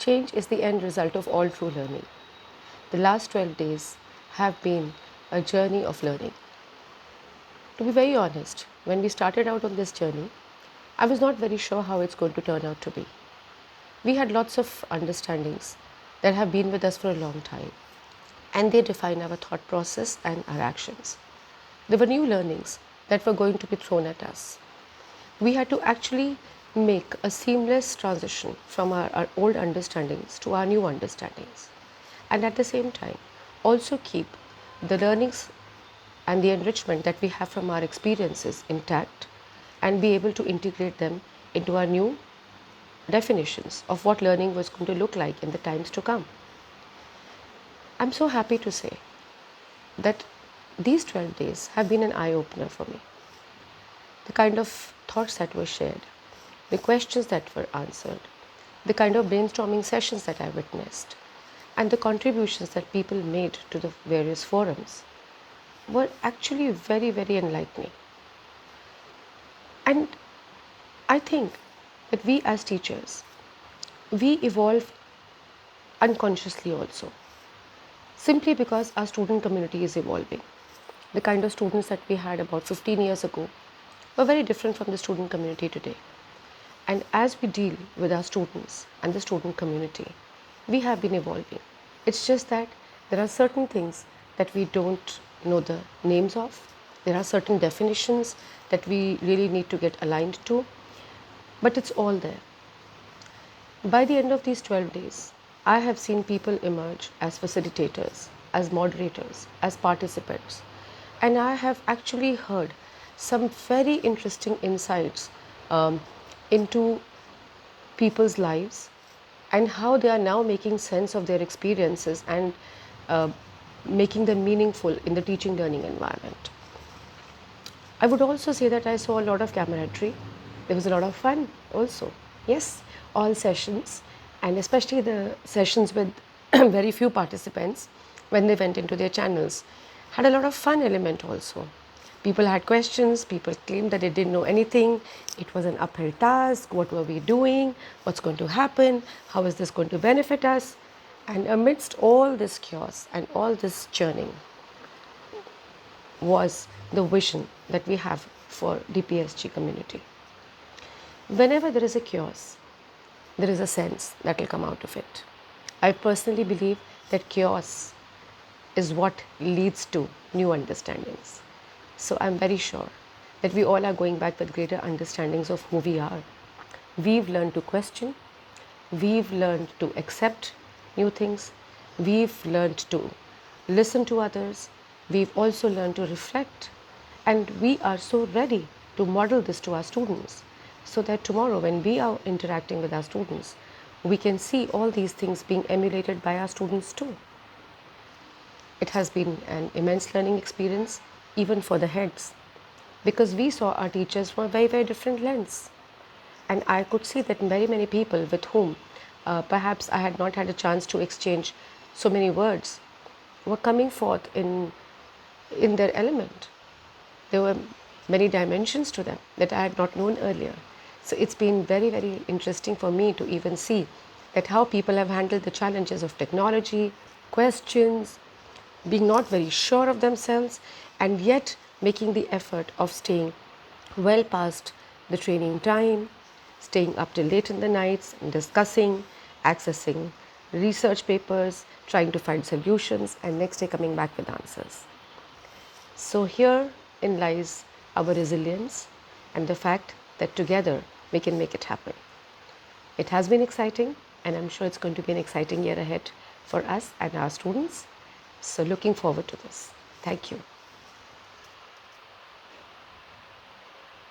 Change is the end result of all true learning. The last 12 days have been a journey of learning. To be very honest, when we started out on this journey, I was not very sure how it's going to turn out to be. We had lots of understandings that have been with us for a long time, and they define our thought process and our actions. There were new learnings that were going to be thrown at us. We had to actually make a seamless transition from our old understandings to our new understandings, and at the same time also keep the learnings and the enrichment that we have from our experiences intact and be able to integrate them into our new definitions of what learning was going to look like in the times to come. I'm so happy to say that these 12 days have been an eye opener for me. The kind of thoughts that were shared, the questions that were answered, the kind of brainstorming sessions that I witnessed, and the contributions that people made to the various forums were actually very, very enlightening. And I think that we as teachers, we evolve unconsciously also, simply because our student community is evolving. The kind of students that we had about 15 years ago were very different from the student community today. And as we deal with our students and the student community, we have been evolving. It's just that there are certain things that we don't know the names of. There are certain definitions that we really need to get aligned to, but it's all there. By the end of these 12 days, I have seen people emerge as facilitators, as moderators, as participants, and I have actually heard some very interesting insights into people's lives and how they are now making sense of their experiences and making them meaningful in the teaching learning environment. I would also say that I saw a lot of camaraderie. There was a lot of fun also. Yes, all sessions, and especially the sessions with very few participants when they went into their channels, had a lot of fun element also. People had questions, people claimed that they didn't know anything. It was an uphill task. What were we doing? What's going to happen? How is this going to benefit us? And amidst all this chaos and all this churning was the vision that we have for DPSG community. Whenever there is a chaos, there is a sense that will come out of it. I personally believe that chaos is what leads to new understandings. So I'm very sure that we all are going back with greater understandings of who we are. We've learned to question, we've learned to accept new things, we've learned to listen to others, we've also learned to reflect, and we are so ready to model this to our students so that tomorrow when we are interacting with our students, we can see all these things being emulated by our students too. It has been an immense learning experience even for the heads, because we saw our teachers from a very, very different lens. And I could see that very many people with whom perhaps I had not had a chance to exchange so many words were coming forth in their element. There were many dimensions to them that I had not known earlier. So it's been very, very interesting for me to even see that how people have handled the challenges of technology, questions, being not very sure of themselves, and yet making the effort of staying well past the training time, staying up till late in the nights and discussing, accessing research papers, trying to find solutions, and next day coming back with answers. So herein lies our resilience and the fact that together we can make it happen. It has been exciting, and I'm sure it's going to be an exciting year ahead for us and our students. So looking forward to this. Thank you.